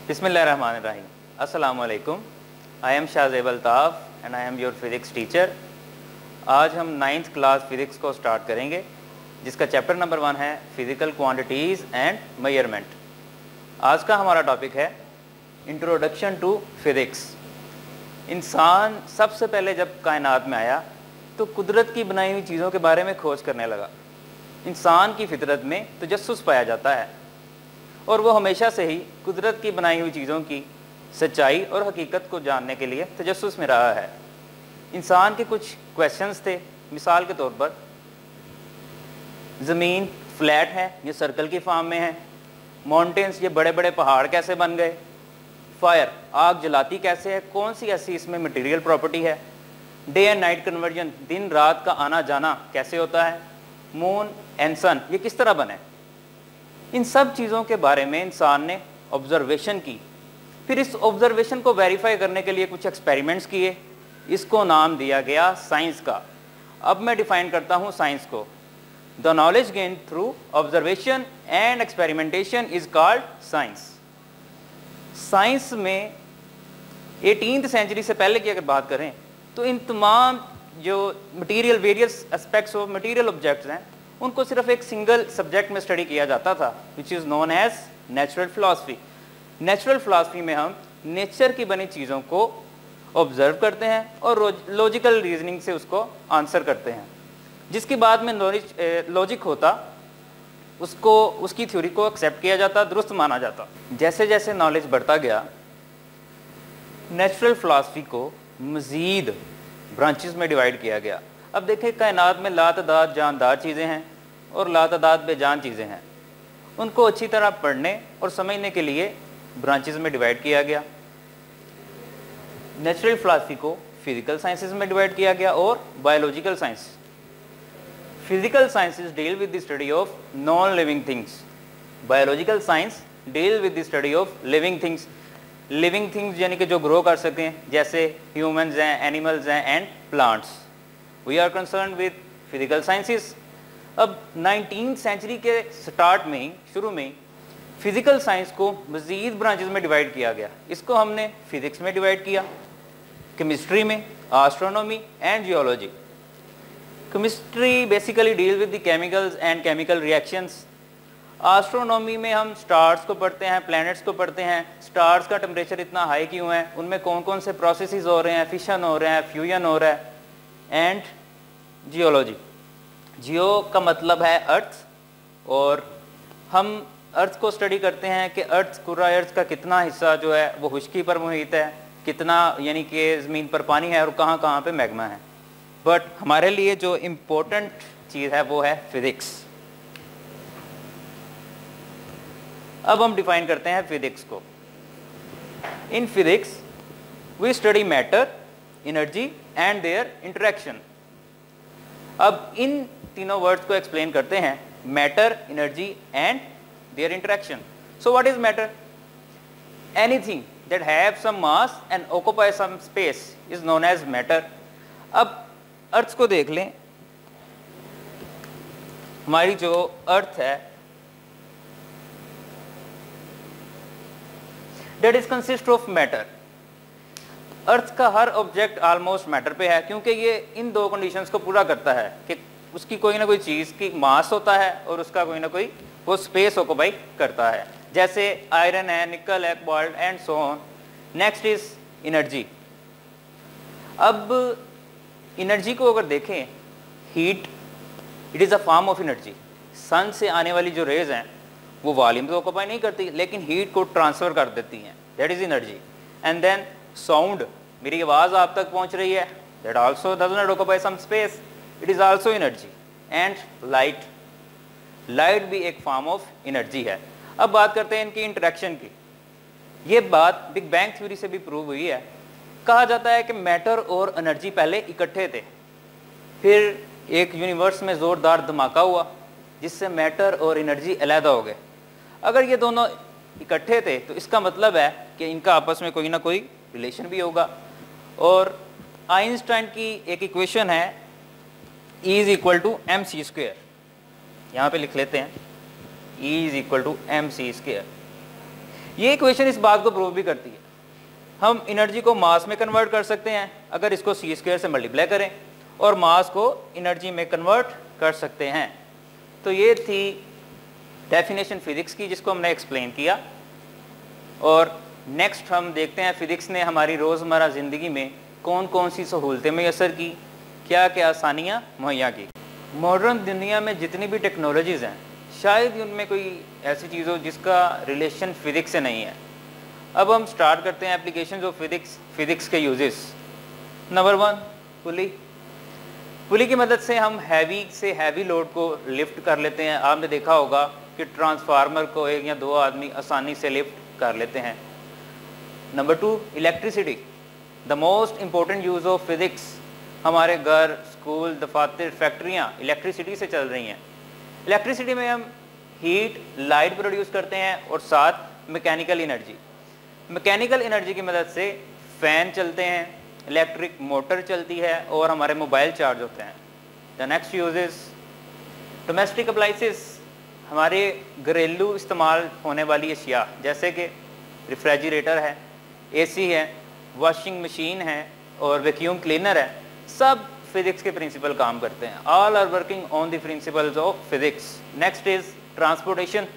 बिस्मिल्लाहिर्रहमानिर्रहीम। अस्सलाम वालेकुम। I am Shahzeb Altaf and I am your physics teacher. आज हम 9th क्लास फिज़िक्स को स्टार्ट करेंगे, जिसका चैप्टर नंबर 1 है फ़िज़िकल क्वांटिटीज़ एंड मेजरमेंट। आज का हमारा टॉपिक है इंट्रोडक्शन टू फिज़िक्स। इंसान सबसे पहले जब कायनात में आया तो कुदरत की बनाई हुई चीज़ों के बारे में खोज करने लगा। इंसान की फितरत में तजस्सुस पाया जाता है और वो हमेशा से ही कुदरत की बनाई हुई चीज़ों की सच्चाई और हकीकत को जानने के लिए तजस्सुस में रहा है। इंसान के कुछ क्वेश्चंस थे। मिसाल के तौर पर, ज़मीन फ्लैट है ये सर्कल की फॉर्म में है, माउंटेन्स ये बड़े बड़े पहाड़ कैसे बन गए, फायर आग जलाती कैसे है, कौन सी ऐसी इसमें मटेरियल प्रॉपर्टी है, डे एंड नाइट कन्वर्जन दिन रात का आना जाना कैसे होता है, मून एंड सन ये किस तरह बने। इन सब चीज़ों के बारे में इंसान ने ऑब्जर्वेशन की। फिर इस ऑब्जर्वेशन को वेरीफाई करने के लिए कुछ एक्सपेरिमेंट्स किए। इसको नाम दिया गया साइंस का। अब मैं डिफाइन करता हूँ साइंस को। The knowledge gain through observation and experimentation is called science. Science में 18th सेंचुरी से पहले की अगर बात करें तो इन तमाम जो material various aspects of material objects हैं उनको सिर्फ एक सिंगल सब्जेक्ट में स्टडी किया जाता था, which is known as natural philosophy. Natural philosophy में हम नेचर की बनी चीज़ों को ऑब्जर्व करते हैं और लॉजिकल रीजनिंग से उसको आंसर करते हैं। जिसकी बाद में लॉजिक होता उसको उसकी थ्योरी को एक्सेप्ट किया जाता, दुरुस्त माना जाता। जैसे जैसे नॉलेज बढ़ता गया नेचुरल फिलॉसफी को मज़ीद ब्रांचेस में डिवाइड किया गया। अब देखें, कायनात में लातादाद जानदार चीज़ें हैं और लातादाद बेजान चीज़ें हैं। उनको अच्छी तरह पढ़ने और समझने के लिए ब्रांचेस में डिवाइड किया गया। नेचुरल फिलॉसफी को फिजिकल साइंसेस में डिवाइड किया गया और biological science. Physical sciences deal with the study of non living things, biological science deal with the study of living things. Living things यानी कि जो ग्रो कर सकें, जैसे ह्यूमंस हैं, एनिमल्स हैं and plants. We are concern with physical sciences. अब 19th century के स्टार्ट में ही, शुरू में ही फिजिकल साइंस को मज़ीद ब्रांचेस में डिवाइड किया गया। इसको हमने फिजिक्स में डिवाइड किया, केमिस्ट्री में, astronomy and geology. Chemistry basically deal with the chemicals and chemical reactions. Astronomy में हम स्टार्स को पढ़ते हैं, प्लैनेट्स को पढ़ते हैं। स्टार्स का टेम्परेचर इतना हाई क्यों है, उनमें कौन कौन से प्रोसेसेस हो रहे हैं, फिशन हो रहे हैं, फ्यूजन हो रहा है। एंड जियोलॉजी, जियो का मतलब है अर्थ, और हम अर्थ को स्टडी करते हैं कि अर्थ कुर्रा अर्थ का कितना हिस्सा जो है वो खुश्की पर मुहित है, कितना यानी कि ज़मीन पर पानी है और कहाँ कहाँ पे मैग्मा है। बट हमारे लिए जो इम्पोर्टेंट चीज़ है वो है फिज़िक्स। अब हम डिफाइन करते हैं फिज़िक्स को। In physics we study matter, energy and their interaction. अब इन तीनों वर्ड्स को एक्सप्लेन करते हैं, matter, energy and their interaction. So what is matter? Anything that have some mass and occupy some space is known as matter. अब earth को देख लें। हमारी जो अर्थ है that is consist of matter. Earth का हर ऑब्जेक्ट ऑलमोस्ट मैटर पे है, क्योंकि ये इन दो कंडीशंस को पूरा करता है कि उसकी कोई ना कोई चीज़ की मास होता है और उसका कोई ना कोई वो स्पेस ऑक्यूपाई करता है। जैसे आयरन है, निकल है, cobalt and so on. Next is energy. अब एनर्जी को अगर देखें, heat it is a form of energy. Sun से आने वाली जो रेज हैं वो वॉल्यूम तो ऑक्यूपाई नहीं करती, लेकिन हीट को ट्रांसफ़र कर देती हैं, that is energy. And then sound, मेरी आवाज़ आप तक पहुंच रही है, that also does not occupy some space, it is also energy. And light, light भी एक फॉर्म ऑफ एनर्जी है। अब बात करते हैं इनकी इंटरेक्शन की। ये बात बिग बैंग थ्योरी से भी प्रूव हुई है। कहा जाता है कि मैटर और एनर्जी पहले इकट्ठे थे, फिर एक यूनिवर्स में ज़ोरदार धमाका हुआ जिससे मैटर और एनर्जी अलहदा हो गए। अगर ये दोनों इकट्ठे थे तो इसका मतलब है कि इनका आपस में कोई ना कोई रिलेशन भी होगा। और आइंस्टाइन की एक इक्वेशन है E is equal to M C square, यहाँ पे लिख लेते हैं E is equal to M C square. ये इक्वेशन इस बात को प्रूव भी करती है, हम एनर्जी को मास में कन्वर्ट कर सकते हैं अगर इसको c² से मल्टीप्लाई करें, और मास को एनर्जी में कन्वर्ट कर सकते हैं। तो ये थी डेफिनेशन फिजिक्स की जिसको हमने एक्सप्लेन किया। और नेक्स्ट हम देखते हैं फिजिक्स ने हमारी रोज़मर्रा ज़िंदगी में कौन कौन सी सहूलतें मैसर की, क्या क्या आसानियाँ मुहैया की। मॉडर्न दुनिया में जितनी भी टेक्नोलॉजीज़ हैं शायद ही उनमें कोई ऐसी चीज़ हो जिसका रिलेशन फिजिक्स से नहीं है। अब हम स्टार्ट करते हैं एप्लीकेशंस ऑफ फिजिक्स के यूजेस। नंबर 1, पुली की मदद से हम हैवी से हैवी लोड को लिफ्ट कर लेते हैं। आपने देखा होगा कि ट्रांसफार्मर को 1 या 2 आदमी आसानी से लिफ्ट कर लेते हैं। Number 2, electricity, the most important use of physics. हमारे घर, स्कूल, दफातर, फैक्ट्रियाँ इलेक्ट्रिसिटी से चल रही हैं। इलेक्ट्रिसिटी में हम हीट, लाइट प्रोड्यूस करते हैं और साथ मैकेनिकल एनर्जी। मैकेनिकल एनर्जी की मदद से फ़ैन चलते हैं, इलेक्ट्रिक मोटर चलती है और हमारे मोबाइल चार्ज होते हैं। The next uses domestic appliances, हमारे घरेलू इस्तेमाल होने वाली अशिया जैसे कि रेफ्रिजरेटर है, एसी है, वॉशिंग मशीन है और वैक्यूम क्लीनर है, सब फिजिक्स के प्रिंसिपल काम करते हैं। All are working on the principles of physics. Next is transportation.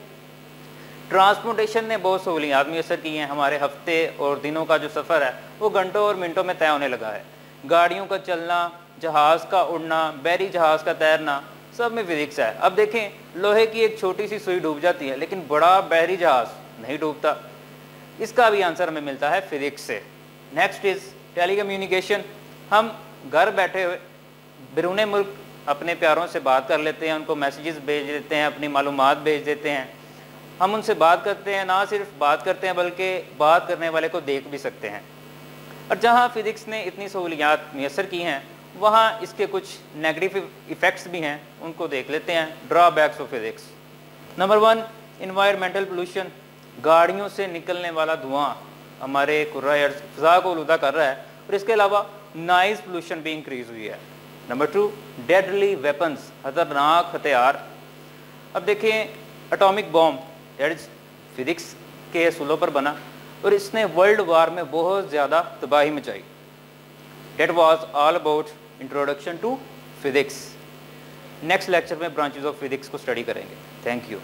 Transportation ने बहुत सहूलियात मैसर की हैं। हमारे हफ्ते और दिनों का जो सफ़र है वो घंटों और मिनटों में तय होने लगा है। गाड़ियों का चलना, जहाज़ का उड़ना, बहरी जहाज़ का तैरना, सब में फिजिक्स है। अब देखें, लोहे की एक छोटी सी सुई डूब जाती है लेकिन बड़ा बहरी जहाज़ नहीं डूबता। इसका भी आंसर हमें मिलता है फिजिक्स से। Next is telecommunication. हम घर बैठे हुए बैरून मुल्क अपने प्यारों से बात कर लेते हैं, उनको मैसेजेस भेज देते हैं, अपनी मालूमात भेज देते हैं। हम उनसे बात करते हैं, ना सिर्फ बात करते हैं बल्कि बात करने वाले को देख भी सकते हैं। और जहाँ फिज़िक्स ने इतनी सहूलियात मैसर की हैं वहाँ इसके कुछ नेगेटिव इफ़ेक्ट्स भी हैं, उनको देख लेते हैं। Drawbacks of physics. Number 1, environmental pollution. गाड़ियों से निकलने वाला धुआं हमारे कुर्रा फ़ज़ा को आलूदा कर रहा है और इसके अलावा नॉइज़ पोल्यूशन भी इंक्रीज़ हुई है। नंबर 2, डेडली वेपन्स, खतरनाक हथियार। अब देखें, atomic bomb that is physics के असूलों पर बना और इसने वर्ल्ड वार में बहुत ज़्यादा तबाही मचाई। That was all about introduction to physics. Next lecture में ब्रांचेस ऑफ फिजिक्स को स्टडी करेंगे। Thank you.